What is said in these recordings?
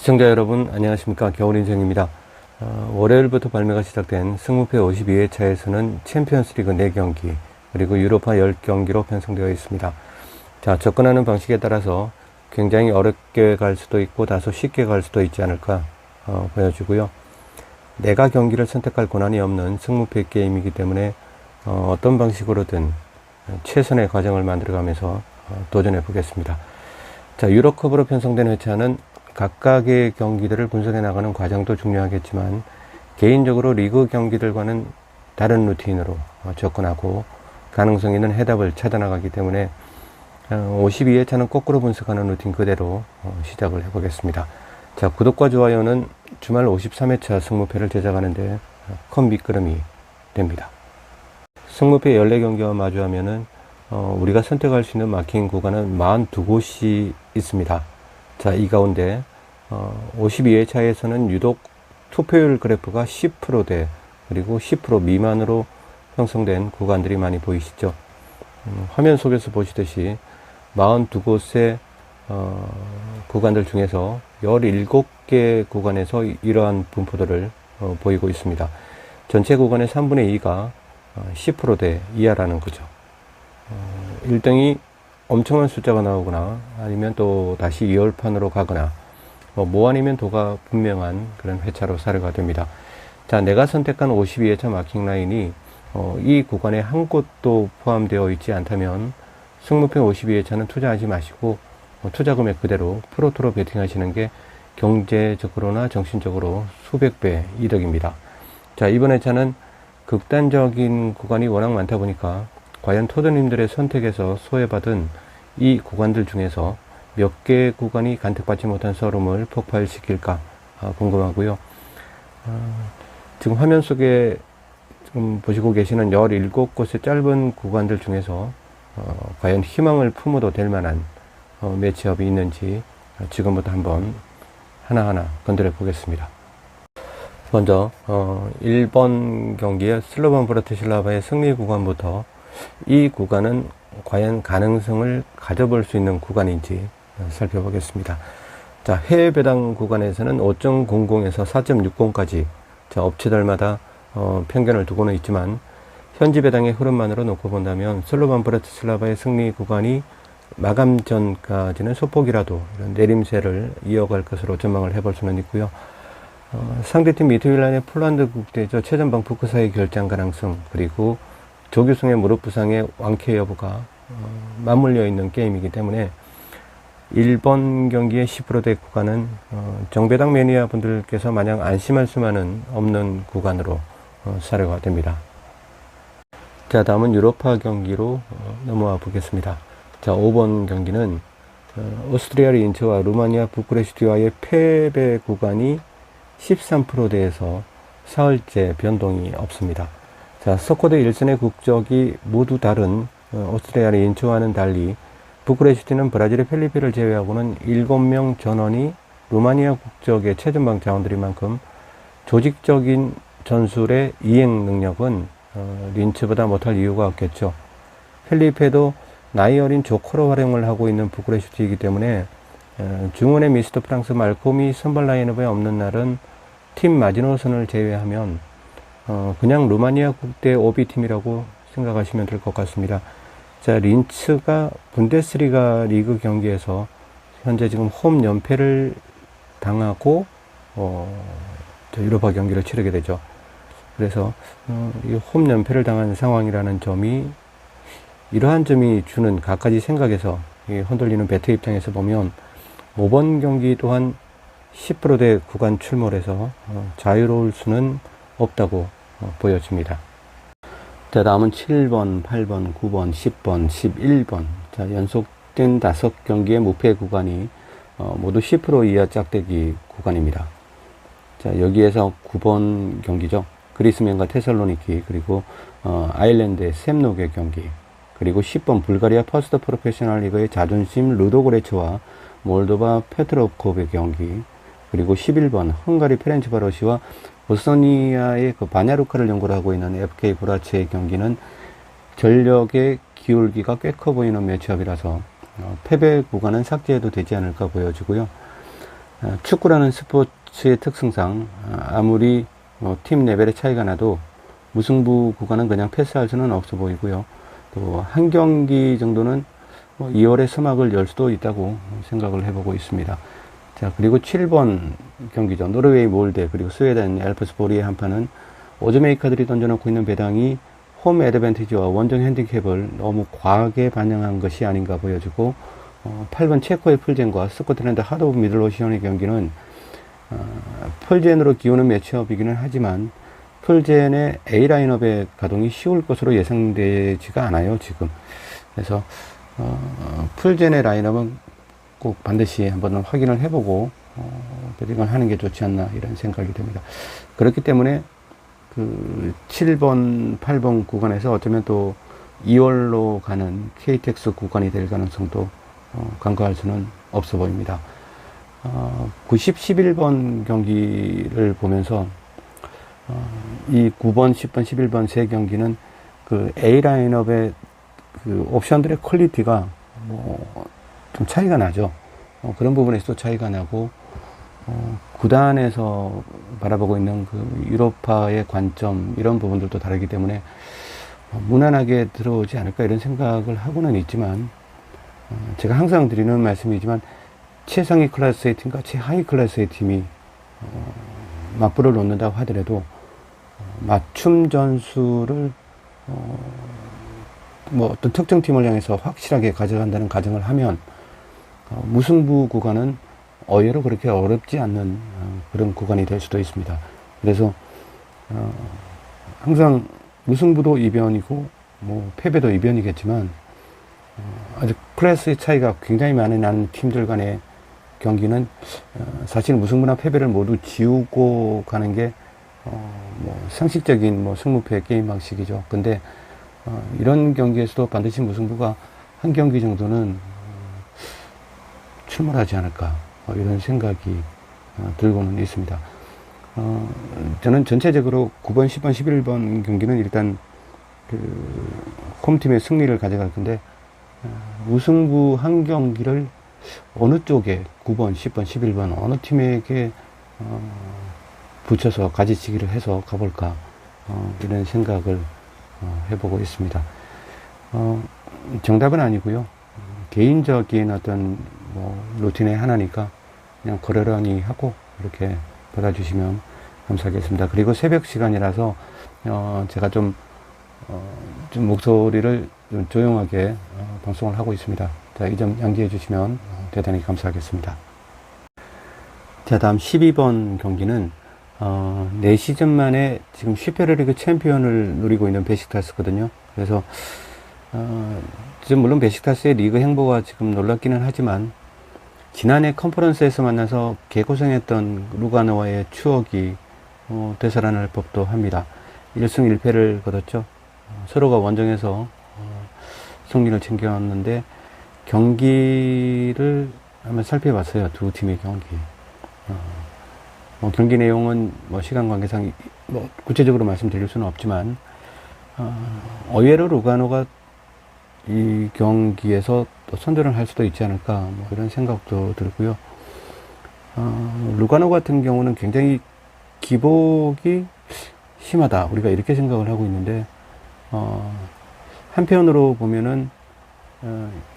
시청자 여러분 안녕하십니까. 겨울인생입니다. 월요일부터 발매가 시작된 승무패 52회차에서는 챔피언스리그 4경기 그리고 유로파 10경기로 편성되어 있습니다. 자, 접근하는 방식에 따라서 굉장히 어렵게 갈 수도 있고 다소 쉽게 갈 수도 있지 않을까 보여지고요. 내가 경기를 선택할 권한이 없는 승무패 게임이기 때문에 어떤 방식으로든 최선의 과정을 만들어가면서 도전해 보겠습니다. 자, 유로컵으로 편성된 회차는 각각의 경기들을 분석해 나가는 과정도 중요하겠지만 개인적으로 리그 경기들과는 다른 루틴으로 접근하고 가능성 있는 해답을 찾아 나가기 때문에 52회차는 거꾸로 분석하는 루틴 그대로 시작을 해보겠습니다. 자, 구독과 좋아요는 주말 53회차 승무패를 제작하는데 큰 밑거름이 됩니다. 승무패 14경기와 마주하면은 우리가 선택할 수 있는 마킹 구간은 42곳이 있습니다. 자, 이 가운데 52회차에서는 유독 투표율 그래프가 10%대 그리고 10% 미만으로 형성된 구간들이 많이 보이시죠. 화면 속에서 보시듯이 42곳의 구간들 중에서 17개 구간에서 이러한 분포들을 보이고 있습니다. 전체 구간의 3분의 2가 10%대 이하라는 거죠. 1등이 엄청난 숫자가 나오거나 아니면 또 다시 2월판으로 가거나 뭐 아니면 도가 분명한 그런 회차로 사료가 됩니다. 자, 내가 선택한 52회차 마킹 라인이 이 구간에 한 곳도 포함되어 있지 않다면 승무패 52회차는 투자하지 마시고 투자 금액 그대로 프로토로 베팅하시는 게 경제적으로나 정신적으로 수백 배 이득입니다. 자, 이번 회차는 극단적인 구간이 워낙 많다 보니까 과연 토드님들의 선택에서 소외받은 이 구간들 중에서 몇 개의 구간이 간택받지 못한 서름을 폭발시킬까 궁금하고요. 지금 화면 속에 지금 보시고 계시는 17곳의 짧은 구간들 중에서 과연 희망을 품어도 될 만한 매치업이 있는지 지금부터 한번 하나하나 건드려 보겠습니다. 먼저 1번 경기의 슬로반 브라티슬라바의 승리 구간부터 이 구간은 과연 가능성을 가져볼 수 있는 구간인지 살펴보겠습니다. 자, 해외 배당 구간에서는 5.00에서 4.60까지 업체들마다 편견을 두고는 있지만 현지 배당의 흐름만으로 놓고 본다면 슬로반 브라티슬라바의 승리 구간이 마감 전까지는 소폭이라도 이런 내림세를 이어갈 것으로 전망을 해볼 수는 있고요. 상대팀 미트윌란의 폴란드 국대죠. 최전방 푸크사의 결장 가능성 그리고 조규승의 무릎 부상의 완쾌 여부가 맞물려 있는 게임이기 때문에 1번 경기의 10%대 구간은 정배당 매니아 분들께서 마냥 안심할 수만은 없는 구간으로 사료가 됩니다. 자, 다음은 유로파 경기로 넘어와 보겠습니다. 자, 5번 경기는 오스트리아 린츠와 루마니아 부쿠레슈티와의 패배 구간이 13%대에서 사흘째 변동이 없습니다. 자, 스코드 1선의 국적이 모두 다른 오스트리아 린츠와는 달리 부쿠레슈티는 브라질의 펠리페를 제외하고는 7명 전원이 루마니아 국적의 최전방 자원들인 만큼 조직적인 전술의 이행 능력은 린츠보다 못할 이유가 없겠죠. 펠리페도 나이 어린 조커로 활용을 하고 있는 부쿠레슈티이기 때문에 중원의 미스터 프랑스 말콤이 선발 라인업에 없는 날은 팀 마지노선을 제외하면 그냥 루마니아 국대 오비팀이라고 생각하시면 될 것 같습니다. 자, 린츠가 분데스리가 리그 경기에서 현재 지금 홈 연패를 당하고 유로파 경기를 치르게 되죠. 그래서 이 홈 연패를 당한 상황이라는 점이 이러한 점이 주는 갖가지 생각에서 흔들리는 배트 입장에서 보면 5번 경기 또한 10%대 구간 출몰해서 자유로울 수는 없다고 보여집니다. 자, 다음은 7번, 8번, 9번, 10번, 11번. 자, 연속된 5경기의 무패 구간이 모두 10% 이하 짝대기 구간입니다. 자, 여기에서 9번 경기죠. 그리스맨과 테살로니키, 그리고 아일랜드의 샘녹의 경기, 그리고 10번 불가리아 퍼스트 프로페셔널 리그의 자존심 루도고레츠와 몰도바 페트로kov의 경기, 그리고 11번 헝가리 페렌치바로시와 보스니아의 그 바냐루카를 연고로 하고 있는 FK 브라치의 경기는 전력의 기울기가 꽤 커 보이는 매치업이라서 패배 구간은 삭제해도 되지 않을까 보여지고요. 축구라는 스포츠의 특성상 아무리 팀 레벨의 차이가 나도 무승부 구간은 그냥 패스할 수는 없어 보이고요. 또 한 경기 정도는 2월에 서막을 열 수도 있다고 생각을 해보고 있습니다. 자, 그리고 7번 경기죠. 노르웨이 몰데 그리고 스웨덴 엘프스보리의 한판은 오즈메이커들이 던져놓고 있는 배당이 홈 애드밴티지와 원정 핸디캡을 너무 과하게 반영한 것이 아닌가 보여지고 8번 체코의 풀젠과 스코틀랜드 하드 오브 미들로시온의 경기는 풀젠으로 기우는 매치업이기는 하지만 풀젠의 A 라인업의 가동이 쉬울 것으로 예상되지가 않아요, 지금. 그래서 풀젠의 라인업은 꼭 반드시 한번 확인을 해보고 배팅을 하는 게 좋지 않나 이런 생각이 듭니다. 그렇기 때문에 그 7번, 8번 구간에서 어쩌면 또 2월로 가는 KTX 구간이 될 가능성도 간과할 수는 없어 보입니다. 90, 11번 경기를 보면서 이 9번, 10번, 11번 세 경기는 그 A 라인업의 그 옵션들의 퀄리티가 좀 차이가 나죠. 그런 부분에서도 차이가 나고 구단에서 바라보고 있는 그 유로파의 관점 이런 부분들도 다르기 때문에 무난하게 들어오지 않을까 이런 생각을 하고는 있지만 제가 항상 드리는 말씀이지만 최상위 클래스의 팀과 최하위 클래스의 팀이 맞불을 놓는다고 하더라도 맞춤 전술을 어떤 특정 팀을 향해서 확실하게 가져간다는 가정을 하면 무승부 구간은 의외로 그렇게 어렵지 않는 그런 구간이 될 수도 있습니다. 그래서 항상 무승부도 이변이고 패배도 이변이겠지만 아주 클래스의 차이가 굉장히 많이 나는 팀들 간의 경기는 사실 무승부나 패배를 모두 지우고 가는 게 상식적인 승무패 게임 방식이죠. 근데 이런 경기에서도 반드시 무승부가 한 경기 정도는 출몰하지 않을까 이런 생각이 들고는 있습니다. 저는 전체적으로 9번, 10번, 11번 경기는 일단 그 홈팀의 승리를 가져갈 건데 무승부 한 경기를 어느 쪽에 9번, 10번, 11번 어느 팀에게 붙여서 가지치기를 해서 가볼까 이런 생각을 해보고 있습니다. 정답은 아니고요. 개인적인 어떤 루틴의 하나니까 그냥 그러려니 하고 이렇게 받아주시면 감사하겠습니다. 그리고 새벽 시간이라서 제가 좀 목소리를 좀 조용하게 방송을 하고 있습니다. 자, 이 점 양지해 주시면 대단히 감사하겠습니다. 자, 다음 12번 경기는 4시즌 만에 지금 슈페르리그 챔피언을 누리고 있는 베식타스거든요. 그래서 지금 물론 베식타스의 리그 행보가 지금 놀랍기는 하지만 지난해 컨퍼런스에서 만나서 개고생했던 루가노와의 추억이 되살아날 법도 합니다. 1승 1패를 거뒀죠. 서로가 원정에서 승리를 챙겨왔는데 경기를 한번 살펴봤어요. 두 팀의 경기. 경기 내용은 시간 관계상 구체적으로 말씀드릴 수는 없지만 의외로 루가노가 이 경기에서 또 선전을 할 수도 있지 않을까 이런 생각도 들고요. 루가노 같은 경우는 굉장히 기복이 심하다 우리가 이렇게 생각을 하고 있는데 한편으로 보면은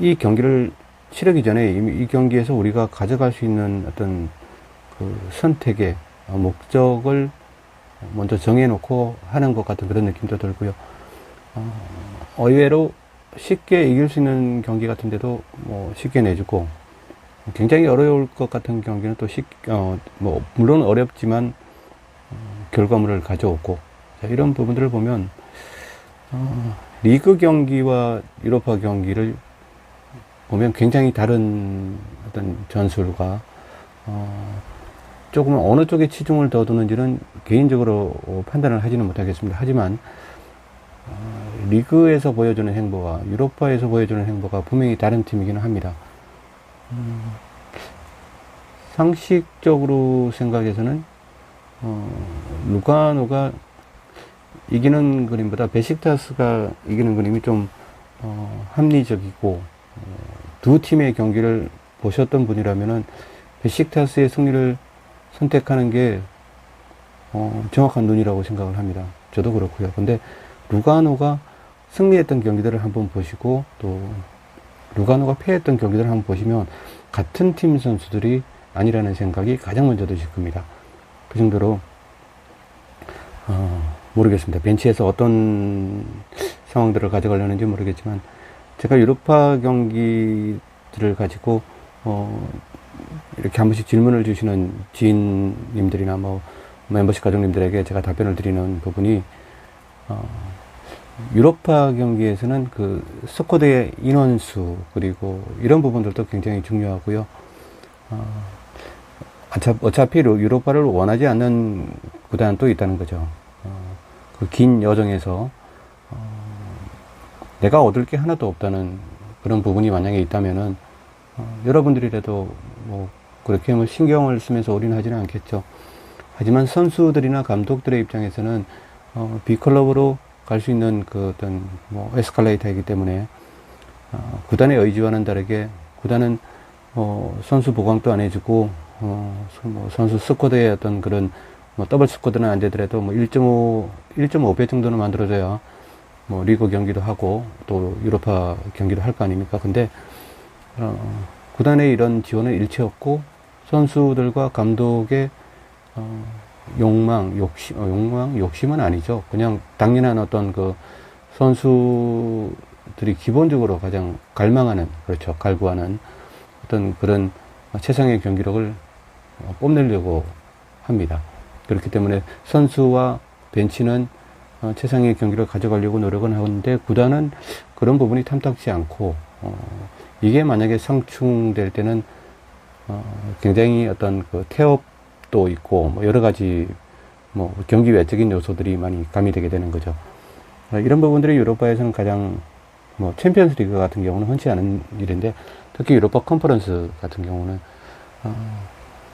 이 경기를 치르기 전에 이미 이 경기에서 우리가 가져갈 수 있는 어떤 그 선택의 목적을 먼저 정해놓고 하는 것 같은 그런 느낌도 들고요. 의외로 쉽게 이길 수 있는 경기 같은데도 쉽게 내주고 굉장히 어려울 것 같은 경기는 또 물론 어렵지만 결과물을 가져오고 이런 부분들을 보면 리그 경기와 유로파 경기를 보면 굉장히 다른 어떤 전술과 조금 어느 쪽에 치중을 더 두는지는 개인적으로 판단을 하지는 못하겠습니다. 하지만 리그에서 보여주는 행보와 유로파에서 보여주는 행보가 분명히 다른 팀이기는 합니다. 상식적으로 생각해서는 루가노가 이기는 그림보다 베식타스가 이기는 그림이 좀 합리적이고 두 팀의 경기를 보셨던 분이라면은 베식타스의 승리를 선택하는 게 정확한 눈이라고 생각을 합니다. 저도 그렇고요. 근데 루가노가 승리했던 경기들을 한번 보시고 또 루가노가 패했던 경기들을 한번 보시면 같은 팀 선수들이 아니라는 생각이 가장 먼저 드실 겁니다. 그 정도로 모르겠습니다. 벤치에서 어떤 상황들을 가져가려는지 모르겠지만 제가 유로파 경기들을 가지고 이렇게 한 번씩 질문을 주시는 지인님들이나 뭐 멤버십 가족님들에게 제가 답변을 드리는 부분이 유로파 경기에서는 그 스쿼드의 인원수 그리고 이런 부분들도 굉장히 중요하고요. 어차피 유로파를 원하지 않는 구단도 있다는 거죠. 그 긴 여정에서 내가 얻을 게 하나도 없다는 그런 부분이 만약에 있다면은 여러분들이라도 뭐 그렇게 뭐 신경을 쓰면서 올인하지는 않겠죠. 하지만 선수들이나 감독들의 입장에서는 B클럽으로 갈 수 있는 그 어떤 뭐 에스컬레이터이기 때문에 구단의 의지와는 다르게 구단은 선수 보강도 안 해주고 뭐 선수 스쿼드의 어떤 그런 뭐 더블 스쿼드는 안 되더라도 뭐 1.5배 정도는 만들어줘야 뭐 리그 경기도 하고 또 유로파 경기도 할 거 아닙니까? 근데 구단의 이런 지원은 일체 없고 선수들과 감독의 욕심은 아니죠. 그냥 당연한 어떤 그 선수들이 기본적으로 가장 갈망하는, 그렇죠. 갈구하는 어떤 그런 최상의 경기력을 뽐내려고 합니다. 그렇기 때문에 선수와 벤치는 최상의 경기를 가져가려고 노력은 하는데 구단은 그런 부분이 탐탁지 않고 이게 만약에 상충될 때는 굉장히 어떤 그 태업도 있고 뭐 여러 가지 뭐 경기 외적인 요소들이 많이 가미되게 되는 거죠. 이런 부분들이 유로파에서는 가장 뭐 챔피언스 리그 같은 경우는 흔치 않은 일인데 특히 유로파 컨퍼런스 같은 경우는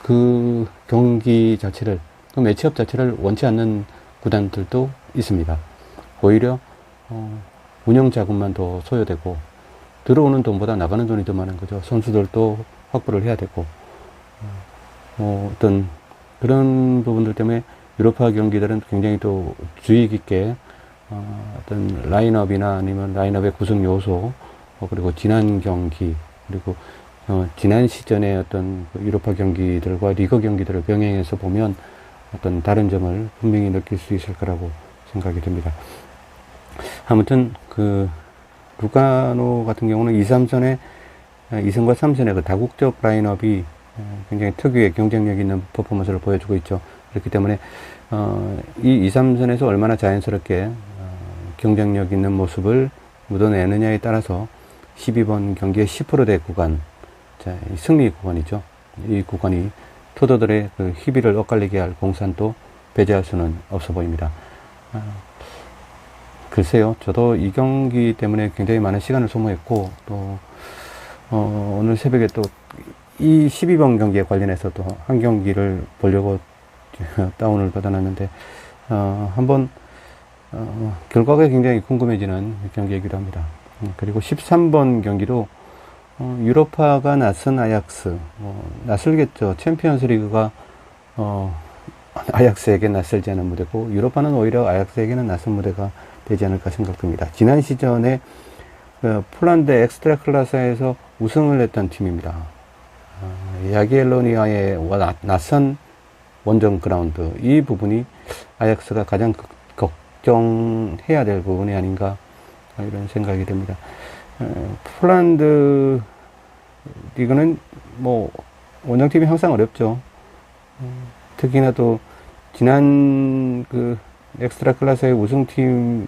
그 경기 자체를 그 매치업 자체를 원치 않는 구단들도 있습니다. 오히려 운영 자금만 더 소요되고 들어오는 돈보다 나가는 돈이 더 많은 거죠. 선수들도 확보를 해야 되고 어떤 그런 부분들 때문에 유로파 경기들은 굉장히 또 주의 깊게 어떤 라인업이나 아니면 라인업의 구성 요소 그리고 지난 경기 그리고 지난 시즌의 어떤 유로파 경기들과 리그 경기들을 병행해서 보면 어떤 다른 점을 분명히 느낄 수 있을 거라고 생각이 듭니다. 아무튼 그 루가노 같은 경우는 2, 3선의 2선과 3선의 그 다국적 라인업이 굉장히 특유의 경쟁력 있는 퍼포먼스를 보여주고 있죠. 그렇기 때문에 이 2, 3선에서 얼마나 자연스럽게 경쟁력 있는 모습을 묻어내느냐에 따라서 12번 경기의 10%대 구간, 자, 승리 구간이죠. 이 구간이 투더들의 그 희비를 엇갈리게 할 공산도 배제할 수는 없어 보입니다. 글쎄요, 저도 이 경기 때문에 굉장히 많은 시간을 소모했고, 또, 오늘 새벽에 또 이 12번 경기에 관련해서 또 한 경기를 보려고 다운을 받아놨는데, 한번, 결과가 굉장히 궁금해지는 경기이기도 합니다. 그리고 13번 경기도 유로파가 낯선 아약스, 낯설겠죠. 챔피언스 리그가 아약스에게 낯설지 않은 무대고 유로파는 오히려 아약스에게는 낯선 무대가 되지 않을까 생각됩니다. 지난 시즌에 폴란드 엑스트라 클라사에서 우승을 했던 팀입니다. 야기엘로니아의 낯선 원정 그라운드, 이 부분이 아약스가 가장 걱정해야 될 부분이 아닌가 이런 생각이 듭니다. 폴란드 리그는 뭐 원정팀이 항상 어렵죠. 특히나 또 지난 그 엑스트라 클라스의 우승팀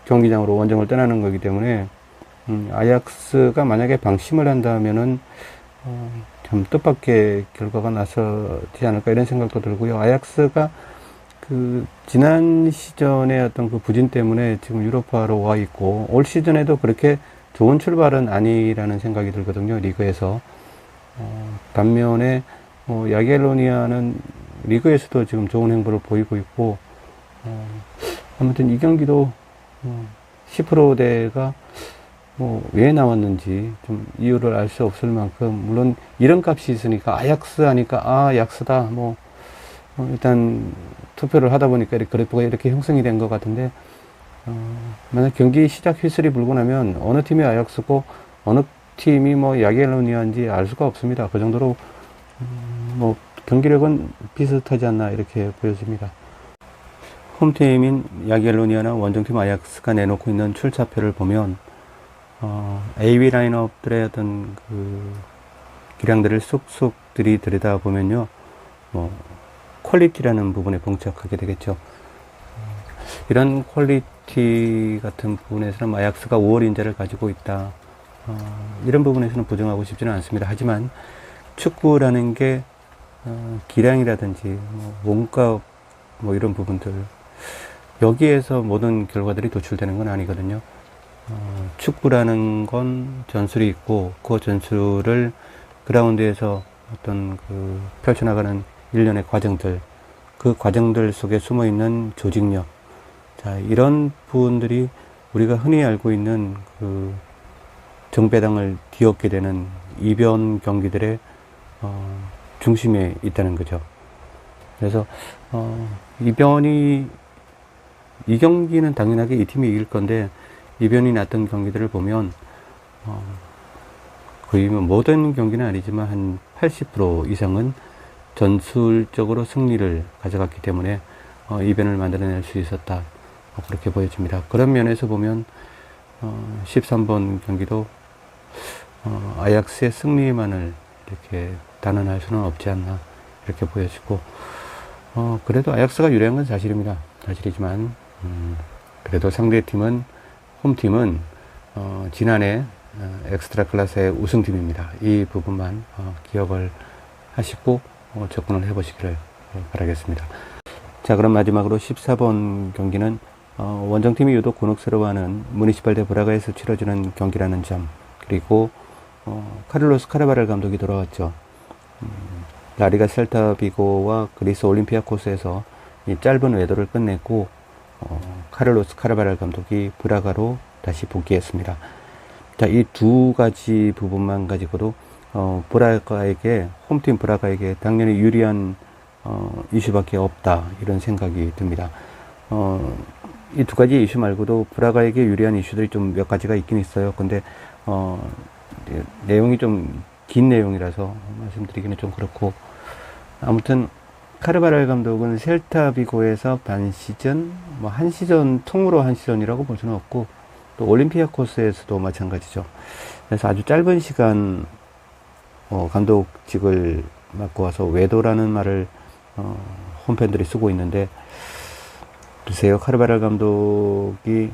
경기장으로 원정을 떠나는 거기 때문에 아약스가 만약에 방심을 한다면은 좀 뜻밖의 결과가 나서지 않을까 이런 생각도 들고요. 아약스가 그 지난 시즌의 어떤 그 부진 때문에 지금 유로파로 와 있고 올 시즌에도 그렇게 좋은 출발은 아니라는 생각이 들거든요. 리그에서 반면에 야겔로니아는 리그에서도 지금 좋은 행보를 보이고 있고 아무튼 이 경기도 10%대가 뭐 왜 나왔는지 좀 이유를 알 수 없을 만큼, 물론 이런 값이 있으니까 아약스 하니까 아 약스다 뭐 일단 투표를 하다 보니까 이렇게 그래프가 이렇게 형성이 된 것 같은데, 만약 경기 시작 휘슬이 불고 나면 어느 팀이 아약스고 어느 팀이 뭐 야겔로니아인지 알 수가 없습니다. 그 정도로 뭐 경기력은 비슷하지 않나 이렇게 보여집니다. 홈팀인 야겔로니아나 원정팀 아약스가 내놓고 있는 출사표를 보면 AV 라인업들의 어떤 그 기량들을 쏙쏙 들여다보면요, 뭐 퀄리티라는 부분에 봉착하게 되겠죠. 이런 퀄리티 같은 부분에서는 아약스가 5월 인재를 가지고 있다. 이런 부분에서는 부정하고 싶지는 않습니다. 하지만 축구라는 게 기량이라든지 뭐 몸값 뭐 이런 부분들, 여기에서 모든 결과들이 도출되는 건 아니거든요. 축구라는 건 전술이 있고 그 전술을 그라운드에서 어떤 그 펼쳐나가는 일련의 과정들, 그 과정들 속에 숨어 있는 조직력, 자, 이런 부분들이 우리가 흔히 알고 있는 그 정배당을 뒤엎게 되는 이변 경기들의 중심에 있다는 거죠. 그래서 이 경기는 당연하게 이 팀이 이길 건데, 이변이 났던 경기들을 보면 거의 모든 경기는 아니지만 한 80% 이상은 전술적으로 승리를 가져갔기 때문에 이변을 만들어낼 수 있었다, 그렇게 보여집니다. 그런 면에서 보면 13번 경기도 아약스의 승리만을 이렇게 단언할 수는 없지 않나 이렇게 보여지고, 그래도 아약스가 유리한 건 사실입니다. 사실이지만 그래도 상대팀은, 홈팀은 지난해 엑스트라 클래스의 우승팀입니다. 이 부분만 기억을 하시고 접근을 해보시기를 바라겠습니다. 자, 그럼 마지막으로 14번 경기는 원정팀이 유독 곤혹스러워하는 무니시팔 대 브라가에서 치러지는 경기라는 점, 그리고 카를로스 카르바랄 감독이 돌아왔죠. 라리가 셀타 비고와 그리스 올림피아코스에서 이 짧은 외도를 끝냈고 카를로스 카르바랄 감독이 브라가로 다시 복귀했습니다. 자, 이 두 가지 부분만 가지고도 브라가에게, 홈팀 브라가에게 당연히 유리한 이슈밖에 없다, 이런 생각이 듭니다. 이 두 가지 이슈 말고도 브라가에게 유리한 이슈들이 좀 몇 가지가 있긴 있어요. 근데 내용이 좀 긴 내용이라서 말씀드리기는 좀 그렇고, 아무튼 카르바랄 감독은 셀타 비고에서 반 시즌, 뭐 한 시즌, 통으로 한 시즌이라고 볼 수는 없고, 또 올림피아코스에서도 마찬가지죠. 그래서 아주 짧은 시간 감독직을 맡고 와서 외도라는 말을 홈팬들이 쓰고 있는데, 글쎄요, 카르바랄 감독이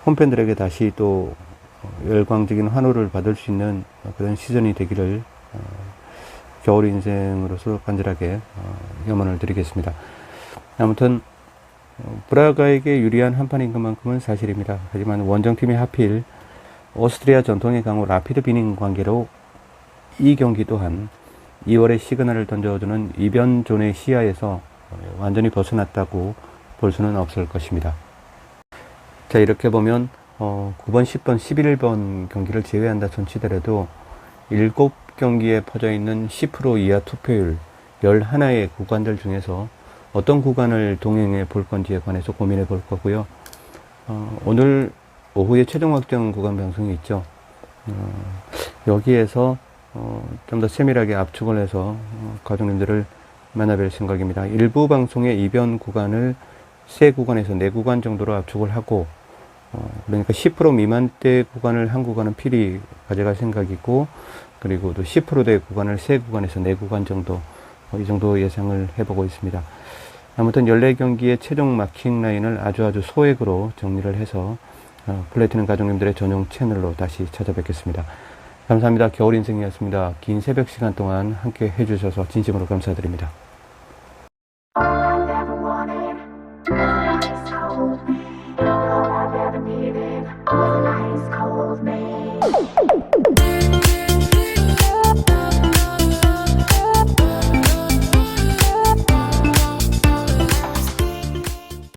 홈팬들에게 다시 또 열광적인 환호를 받을 수 있는 그런 시즌이 되기를 겨울 인생으로서 간절하게 염원을 드리겠습니다. 아무튼 브라가에게 유리한 한판인 것만큼은 사실입니다. 하지만 원정팀이 하필 오스트리아 전통의 강호 라피드 비닝 관계로 이 경기 또한 2월에 시그널을 던져주는 이변존의 시야에서 완전히 벗어났다고 볼 수는 없을 것입니다. 자, 이렇게 보면 9번, 10번, 11번 경기를 제외한다 손치더라도 7경기에 퍼져 있는 10% 이하 투표율 11의 구간들 중에서 어떤 구간을 동행해 볼 건지에 관해서 고민해 볼 거고요. 오늘 오후에 최종 확정 구간 방송이 있죠. 여기에서 좀 더 세밀하게 압축을 해서 가족님들을 만나뵐 생각입니다. 일부 방송의 이변 구간을 3구간에서 4구간 정도로 압축을 하고, 그러니까 10% 미만대 구간을 한 구간은 필히 가져갈 생각이고, 그리고 또 10%대 구간을 3구간에서 4구간 정도, 이 정도 예상을 해보고 있습니다. 아무튼 14경기의 최종 마킹 라인을 아주 소액으로 정리를 해서 플래티넘 가족님들의 전용 채널로 다시 찾아뵙겠습니다. 감사합니다. 겨울인생이었습니다. 긴 새벽 시간 동안 함께 해주셔서 진심으로 감사드립니다. All I've ever needed was an ice cold man.